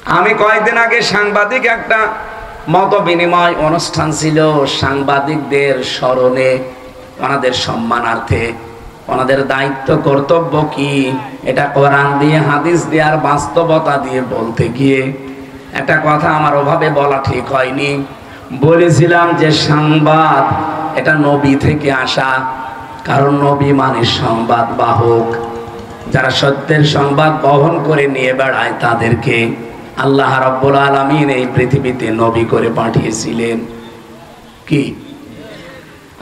আমি কয়েকদিন আগে সাংবাদিক একটা মত বিনিময় অনুষ্ঠান ছিল, সাংবাদিকদের স্মরণে, ওনাদের সম্মানার্থে, ওনাদের দায়িত্ব কর্তব্য কি এটা কোরআন দিয়ে হাদিস দিয়ে আর বাস্তবতা দিয়ে বলতে গিয়ে একটা কথা আমার ওভাবে বলা ঠিক হয়নি। বলেছিলাম যে সংবাদ এটা নবী থেকে আসা, কারণ নবী মানে সংবাদ বাহক। যারা সত্যের সংবাদ বহন করে নিয়ে বেড়ায় তাদেরকে আল্লাহ রাব্বুল আলামিন এই পৃথিবীতে নবী করে পাঠিয়েছিলেন। কি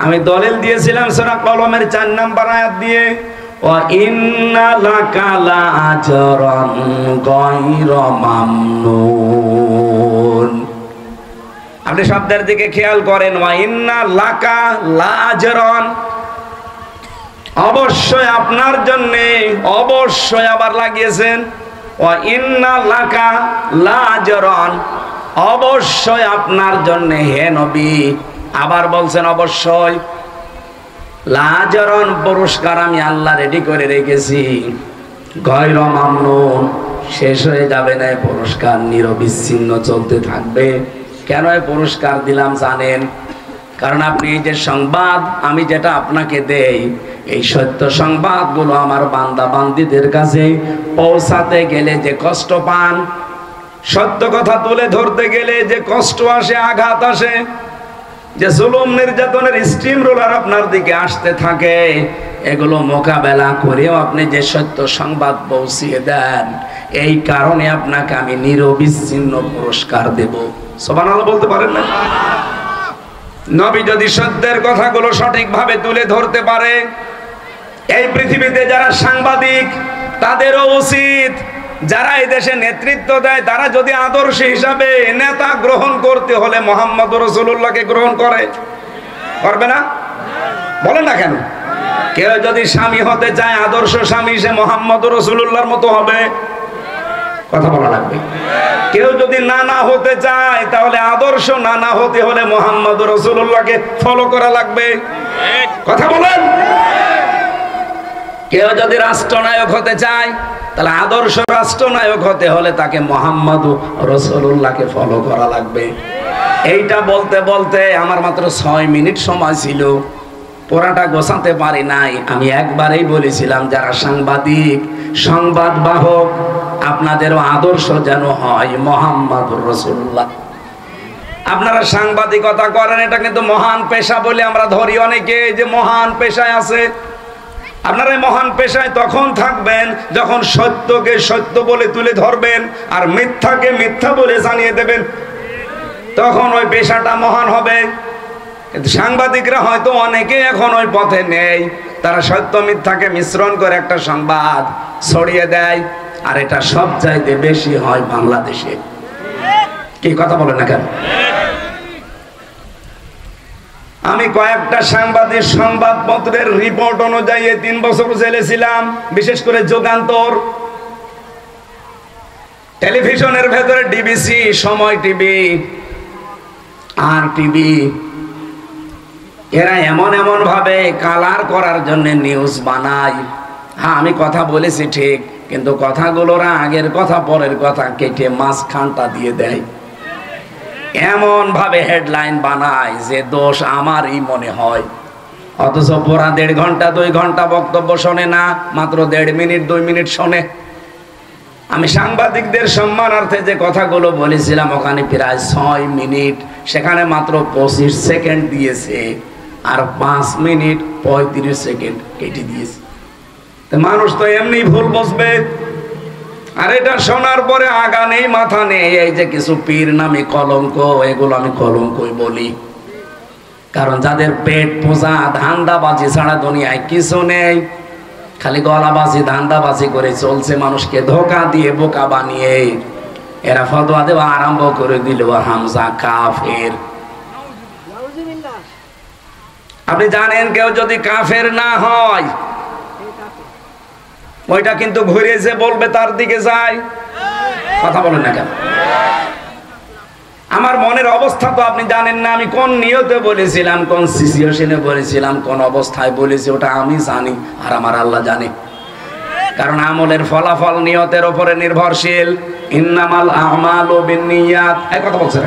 আমি দলিল দিয়েছিলাম সূরা কলমের 4 নম্বর আয়াত দিয়ে, ওয়া ইন্না লাকা লাআজরান গায়রা মামনুন। আপনি শব্দের দিকে খেয়াল করেন, ওয়া ইন্না লাকা লাআজরান, অবশ্যই আপনার জন্য, অবশ্যই আবার লাগিয়েছেন ওয়া ইন্না লাকা লাআজরান, অবশ্যই আপনার জন্য হে নবী। আবার বলছেন অবশ্যই লাআজরান, পুরস্কার আমি আল্লাহ রেডি করে রেখেছি। গায়রা মামনুন, শেষ হয়ে যাবে না পুরস্কার, নিরবিচ্ছিন্ন চলতে থাকবে। কেন এই পুরস্কার দিলাম জানেন? কারণ আপনি এই যে সংবাদ আমি যেটা আপনাকে দেই, এই সত্য সংবাদগুলো আমার বান্দা বান্দীদের কাছে পৌঁছাতে গেলে যে কষ্ট পান, সত্য কথা তুলে ধরতে গেলে যে কষ্ট আসে, আঘাত আসে, যে জুলুম নির্যাতনের স্টিম রোলার আপনার দিকে আসতে থাকে, এগুলো মোকাবেলা করেও আপনি যে সত্য সংবাদ পৌঁছিয়ে দেন, এই কারণে আপনাকে আমি নিরবিচ্ছিন্ন পুরস্কার দেব। সুবহানাল্লাহ বলতে পারেন না? নবী যদি সত্যের কথাগুলো সঠিকভাবে তুলে ধরতে পারে, এই পৃথিবীতে যারা সাংবাদিক তাদেরও উচিত, যারা এই দেশে নেতৃত্ব দেয় তারা যদি আদর্শ হিসাবে নেতা গ্রহণ করতে হলে মুহাম্মদ রাসূলুল্লাহকে গ্রহণ করবে না? বলেন না কেন? কেউ যদি স্বামী হতে চায়, আদর্শ স্বামী, সে মুহাম্মদ রাসূলুল্লাহর মতো হবে। কথা বলা লাগবে। কেউ যদি নানা হতে চায়, তাহলে আদর্শ নানা হতে হলে মুহাম্মদ রাসূলুল্লাহকে ফলো করা লাগবে। কথা বলেন। কেউ যদি রাষ্ট্রনায়ক হতে চায়, তাহলে আদর্শ রাষ্ট্রনায়ক হতে হলে তাকে মুহাম্মদ রাসূলুল্লাহকে ফলো করা লাগবে। এইটা বলতে বলতে আমার মাত্র 6 মিনিট সময় ছিল, পুরাটা গোছাতে পারি নাই। আমি একবারেই বলেছিলাম, যারা সাংবাদিক, সংবাদ বাহক, আপনাদেরও আদর্শ যেন হয় মুহাম্মদুর রাসূলুল্লাহ। আপনারা সাংবাদিকতা করেন, এটা কিন্তু মহান পেশা বলে আমরা ধরি অনেকে, যে মহান পেশায় আছে। আপনারা এই মহান পেশায় তখন থাকবেন যখন সত্যকে সত্য বলে তুলে ধরবেন আর মিথ্যাকে মিথ্যা বলে জানিয়ে দেবেন, তখন ওই পেশাটা মহান হবে। কিন্তু সাংবাদিকরা হয়তো অনেকে এখন ওই পথে নেই, তারা সত্য মিথ্যাকে মিশ্রণ করে একটা সংবাদ ছড়িয়ে দেয়, আর এটা সব চাইতে বেশি হয় বাংলাদেশে। কি কথা বলেন না কেন? আমি কয়েকটা সাংবাদিক সংবাদপত্রের রিপোর্ট অনুযায়ী 3 বছর জেলে ছিলাম, বিশেষ করে যুগান্তর, টেলিভিশনের ভেতরে ডিবিসি, সময় টিভি, আর টিভি, এরা এমন এমন ভাবে কালার করার জন্য নিউজ বানায়। হ্যাঁ, আমি কথা বলেছি ঠিক, কিন্তু কথাগুলোরা আগের কথা পরের কথা কেটে মাঝখানটা দিয়ে দেয়। এমন ভাবে হেডলাইন বানায় যে দোষ আমারই মনে হয়, অথচ পুরা 1.5 ঘন্টা 2 ঘন্টা বক্তব্য শোনে না, মাত্র 1.5 মিনিট 2 মিনিট শোনে। আমি সাংবাদিকদের সম্মানার্থে যে কথাগুলো বলেছিলাম, ওখানে প্রায় 6 মিনিট, সেখানে মাত্র 25 সেকেন্ড দিয়েছে, আর 5 মিনিট 35 সেকেন্ড কেটে দিয়েছে। মানুষ তো এমনি ভুল বসবে। আর এটা শোনার পরে আগা নেই মাথা নেই, এই যে কিছু পীর নামে কলঙ্ক, এগুলো আমি কলঙ্কই বলি। কারণ যাদের পেট পোষা ধান্দাবাজি ছাড়া দুনিয়ায় কিছু নেই, খালি গলাবাজি ধান্দাবাজি করে চলছে, মানুষকে ধোকা দিয়ে বোকা বানিয়ে এরা ফতোয়া দেওয়া আরম্ভ করে দিল, হামজা কাফের। আপনি জানেন, কেউ যদি কাফের না হয়, ওইটা কিন্তু ঘুরে যে বলবে তার দিকে যায়। কথা বলেন না কেন? আমার মনের অবস্থা তো আপনি জানেন না, আমি কোন নিয়তে বলেছিলাম, কোন সিচুয়েশনে বলেছিলাম, কোন অবস্থায় বলেছি, ওটা আমি জানি আর আমার আল্লাহ জানে। কারণ আমলের ফলাফল নিয়তের উপরে নির্ভরশীল। ইন্নামাল আমালু বিন্নিয়াত, এই কথা বলছেন।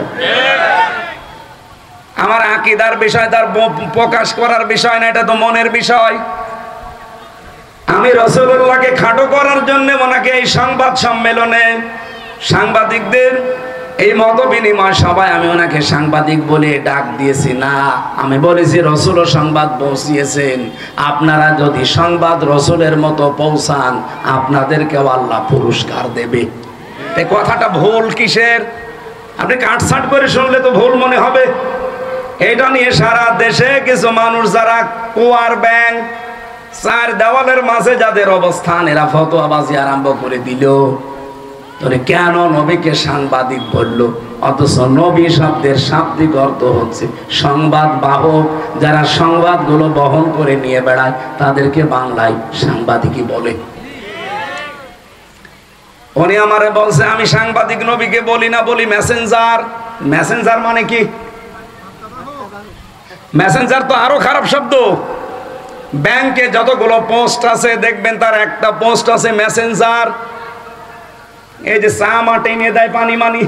আমার আকীদার বিষয়, তার প্রকাশ করার বিষয় না, এটা তো মনের বিষয়। আমি রাসূলুল্লাহকে খাটো করার জন্য ওনাকে এই সংবাদ সম্মেলনে সাংবাদিকদের এই মত বিনিময় সবাই আমি ওনাকে সাংবাদিক বলে ডাক দিয়েছি না, আমি বলেছি রাসূলও সংবাদ পৌঁছিয়েছেন, আপনারা যদি সংবাদ রাসূলের মতো পৌঁছান আপনাদেরকেও আল্লাহ পুরস্কার দেবে। এই কথাটা ভুল কিসের? আপনি কাটছাট করে শুনলে তো ভুল মনে হবে। এটা নিয়ে সারা দেশে কিছু মানুষ যারা কুয়ার ব্যাং, চার দেওয়ালের মাঝে যাদের অবস্থান, এরা ফতোয়াবাজি আরম্ভ করে দিল। কেন নবীকে সাংবাদিক বলল? অথচ নবী শব্দের শাব্দিক অর্থ হচ্ছে সংবাদ বাহক। যারা সংবাদগুলো বহন করে নিয়ে বেড়ায় তাদেরকে বাংলায় সাংবাদিকই বলে। উনি আমারে বলছে আমি সাংবাদিক নবীকে বলি না, বলি মেসেঞ্জার। মেসেঞ্জার মানে কি? মেসেঞ্জার তো আরো খারাপ শব্দ। ব্যাংকে যতগুলো পোস্ট আছে দেখবেন তার একটা পোস্ট আছে মেসেঞ্জার। এই যে চা মাটি নিয়ে দেয় পানি মানি,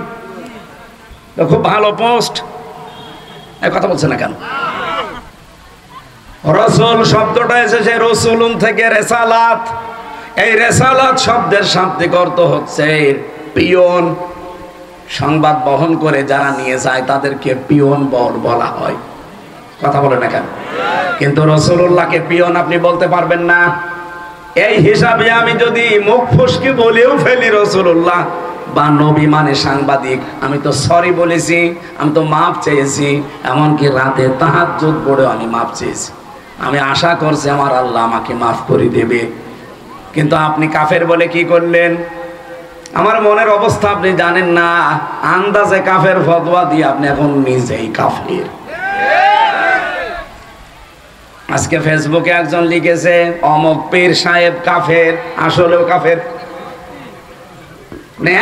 খুব ভালো পোস্ট। এই কথা বলছে না কেন? রাসূল শব্দটা এসেছে রাসূলুন থেকে, রেসালাত। এই রেসালাত শব্দের শাব্দিক অর্থ হচ্ছে পিয়ন। সংবাদ বহন করে যারা নিয়ে যায় তাদেরকে পিয়ন বলা হয়। কথা বলে না কেন? কিন্তু রাসূলুল্লাহকে পিয়ন আপনি বলতে পারবেন না। এই হিসাবে আমি যদি মুখ ফসকে বলেও ফেলি রাসূলুল্লাহ বা নবী মানে সাংবাদিক, আমি তো সরি বলেছি, আমি তো মাপ চেয়েছি, এমনকি রাতে তাহাজ্জুদ পড়েও আমি মাপ চেয়েছি। আমি আশা করছি আমার আল্লাহ আমাকে মাফ করে দেবে। কিন্তু আপনি কাফের বলে কি করলেন? আমার মনের অবস্থা আপনি জানেন না। আন্দাজে কাফের ফতোয়া দিয়ে আপনি এখন নিজেই কাফের। আজকে ফেসবুকে একজন লিখেছে অমক পীর সাহেব কাফের, আসলেও কাফের।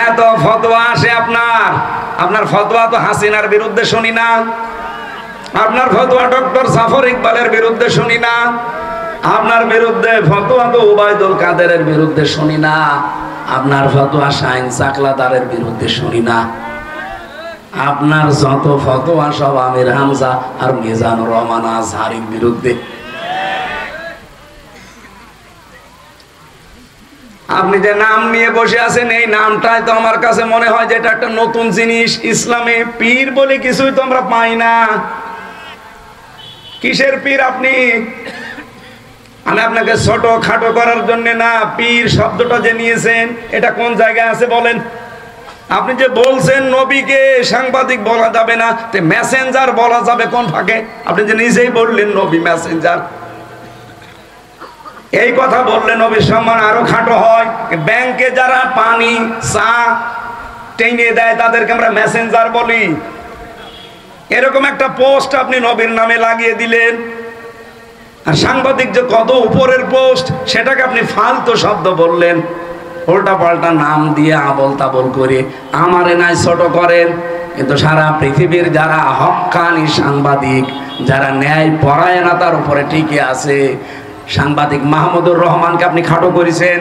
এত ফতোয়া আসে আপনার ফতোয়া তো হাসিনার বিরুদ্ধে শুনি না, আপনার ফতোয়া ডক্টর জাফর ইকবালের বিরুদ্ধে শুনি না, আপনার বিরুদ্ধে ফতোয়া তো উবাইদুল কাদেরের বিরুদ্ধে শুনি না, আপনার ফতোয়া শাহিন চাকলাদারের বিরুদ্ধে শুনি না। আপনার যত ফতোয়া সব আমির হামজা আর মিজানুর রহমান আজহারির বিরুদ্ধে। আপনি যে নাম নিয়ে বসে আছেন, এই নামটাই তো আমার কাছে মনে হয় যে এটা একটা নতুন জিনিস। ইসলামে পীর বলে কিছুই তো আমরা পাই না। কিসের পীর আপনি? আমি আপনাকে ছোট খাটো করার জন্য না, পীর শব্দটা যে নিয়েছেন এটা কোন জায়গায় আছে বলেন? আপনি যে বলছেন নবীকে সাংবাদিক বলা যাবে না, তে মেসেঞ্জার বলা যাবে কোন ফাঁকে? আপনি যে নিজেই বললেন নবী মেসেঞ্জার। এই কথা বললে নবীর সম্মান আরো খাটো হয়। ব্যাংকে যারা পানি চা টেনে দেয় তাদেরকে আমরা মেসেঞ্জার বলি। এরকম একটা পোস্ট আপনি নবীর নামে লাগিয়ে দিলেন। আর সাংবাদিক যে কত উপরের পোস্ট, সেটাকে আপনি ফালতু শব্দ বললেন। উল্টা পাল্টা নাম দিয়ে আবল তাবল করে আমারে নাই ছোট করেন। কিন্তু সারা পৃথিবীর যারা হক্কানি সাংবাদিক, যারা ন্যায় পরায়ণতার উপরে টিকে আছে, সাংবাদিক মাহমুদুর রহমানকে আপনি খাটো করেছেন।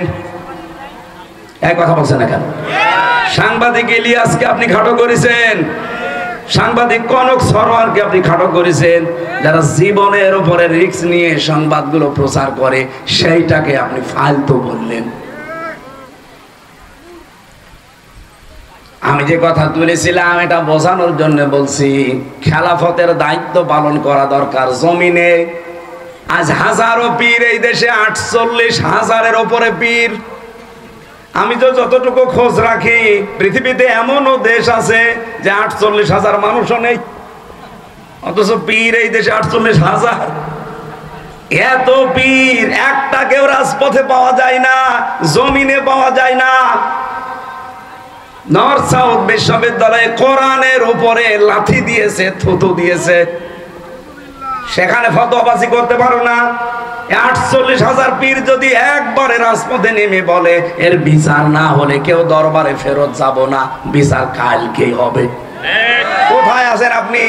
এক কথা বলছেন না কেন? সাংবাদিক ইলিয়াসকে আপনি খাটো করেছেন। সাংবাদিক কনক সরোয়ারকে আপনি খাটো করেছেন। যারা জীবনের উপরে রিস্ক নিয়ে সংবাদগুলো প্রচার করে সেইটাকে আপনি ফালতু বললেন। আমি যে কথা তুলেছিলাম এটা বোঝানোর জন্য বলছি, খেলাফতের দায়িত্ব পালন করা দরকার জমিনে। আজ হাজারো পীর এই দেশে, 48,000-এর উপরে পীর। আমি তো যতটুকু খোঁজ রাখি পৃথিবীতে এমনও দেশ আছে যে 48,000 মানুষও নেই, অথচ পীর এই দেশে 48,000। এত পীর, একটা কেউ রাজপথে পাওয়া যায় না, জমিনে পাওয়া যায় না। নর্থ সাউথ বিশ্ববিদ্যালয়ে কোরআনের উপরে লাথি দিয়েছে, থুতু দিয়েছে, সেখানে ফতোয়াবাজি করতে পারো না। 48,000 পীর যদি একবারে রাজপথে নেমে বলে এর বিচার না হলে কেউ দরবারে ফেরত যাব না, বিচার কালকেই হবে। কোথায় আছেন আপনি?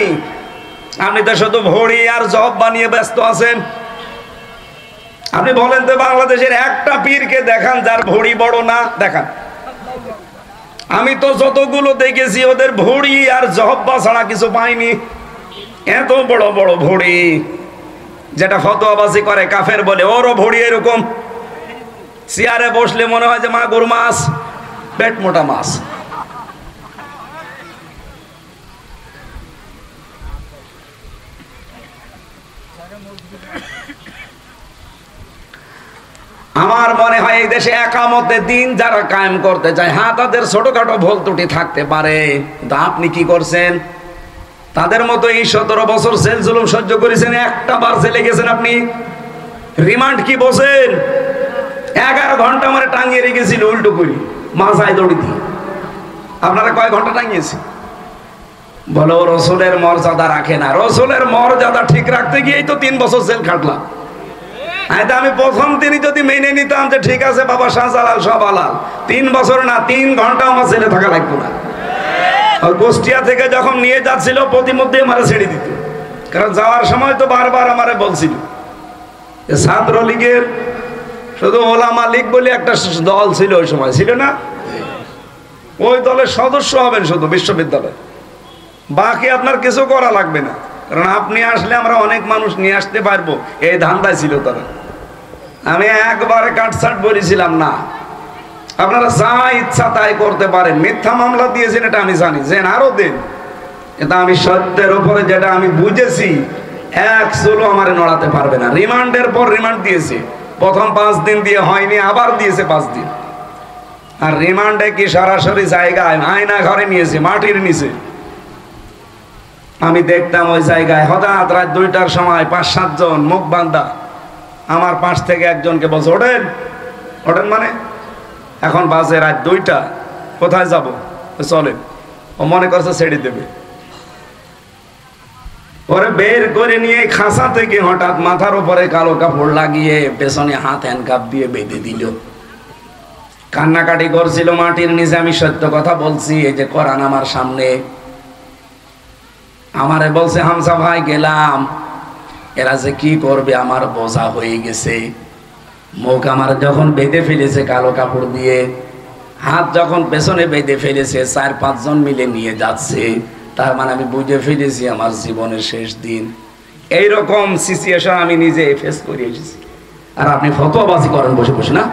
আপনি তো শুধু ভড়ি আর জব বানিয়ে ব্যস্ত আছেন। আপনি বলেন তো বাংলাদেশের একটা পীরকে দেখান যার ভড়ি বড় না, দেখান। আমি তো যতগুলো দেখেছি ওদের ভড়ি আর জহব্বা ছাড়া কিছু পাইনি। এত বড় বড় ভড়ি, যেটা ফতোয়াবাজি করে কাফের বলে, ওরও ভড়ি এরকম। চেয়ারে বসলে মনে হয় যে মাগুর মাছ, পেট মোটা মাছ। আমার মনে হয় এই দেশে একামতের দিন যারা কায়েম করতে চায়, হ্যাঁ তাদের ছোটখাটো ভুল ত্রুটি থাকতে পারে, কিন্তু আপনি কি করছেন? তাদের মতো এই 17 বছর জেল জুলুম সহ্য করেছেন, একটা বার জেলে গেছেন আপনি? রিমান্ড কি বসেন? 11 ঘন্টা মানে টাঙিয়ে রেখেছিল উল্টো করি মাথায় দড়ি দিয়ে। আপনারা কয় ঘন্টা টাঙিয়েছে? বলো রসুলের মর্যাদা রাখে না। রসুলের মর্যাদা ঠিক রাখতে গিয়েই তো 3 বছর জেল খাটলাম। আমি প্রথম দিনই যদি মেনে নিতাম যে ঠিক আছে বাবা শাহজালাল সব আলাল, 3 বছর না 3 ঘন্টা আমার ছেলে থাকা লাগতো না। আর কুষ্টিয়া থেকে যখন নিয়ে যাচ্ছিল প্রতিমধ্যে আমারে ছেড়ে দিত, কারণ যাওয়ার সময় তো বারবার আমারে বলছিল ছাত্রলীগের শুধু ওলামা লীগ বলে একটা দল ছিল ওই সময়, ছিল না? ওই দলের সদস্য হবেন শুধু বিশ্ববিদ্যালয়, বাকি আপনার কিছু করা লাগবে না, কারণ আপনি আসলে আমরা অনেক মানুষ নিয়ে আসতে পারবো, এই ধান্দায় ছিল তারা। আমি একবারে কাটছাট বলেছিলাম না, আপনারা যা ইচ্ছা তাই করতে পারেন। মিথ্যা মামলা দিয়েছেন এটা আমি জানি, যে আরো দেন, কিন্তু আমি সত্যের উপরে যেটা আমি বুঝেছি, এক চুলো আমারে নড়াতে পারবে না। রিমান্ডের পর রিমান্ড দিয়েছে, প্রথম 5 দিন দিয়ে হয়নি, আবার দিয়েছে 5 দিন। আর রিমান্ডে কি সরাসরি জায়গায় আয়না ঘরে নিয়েছে, মাটির নিচে। আমি দেখতাম ওই জায়গায় হঠাৎ রাত 2টার সময় 5-7 জন মুখ বান্ধা আমার পাশ থেকে একজনকে বলছে ওঠেন ওঠেন, মানে এখন বাজে রাত 2টা, কোথায় যাব? চলেন। ও মনে করছে ছেড়ে দেবে, ওরে বের করে নিয়ে খাঁচা থেকে হঠাৎ মাথার উপরে কালো কাপড় লাগিয়ে পেছনে হাত হ্যান্ডকাপ দিয়ে বেঁধে দিল। কান্নাকাটি করছিল মাটির নিচে। আমি সত্য কথা বলছি, এই যে কোরআন আমার সামনে। আমারে বলছে হামসা ভাই গেলাম, এরা যে কি করবে আমার বোঝা হয়ে গেছে। মুখ আমার যখন বেঁধে ফেলেছে কালো কাপড় দিয়ে, হাত যখন পেছনে বেঁধে ফেলেছে, 4-5 জন মিলে নিয়ে যাচ্ছে, তার মানে আমি বুঝে ফেলেছি আমার জীবনের শেষ দিন। এইরকম সিচুয়েশন আমি নিজে ফেস করে এসেছি। আর আপনি ফতোয়াবাজি করেন বসে বসে, না?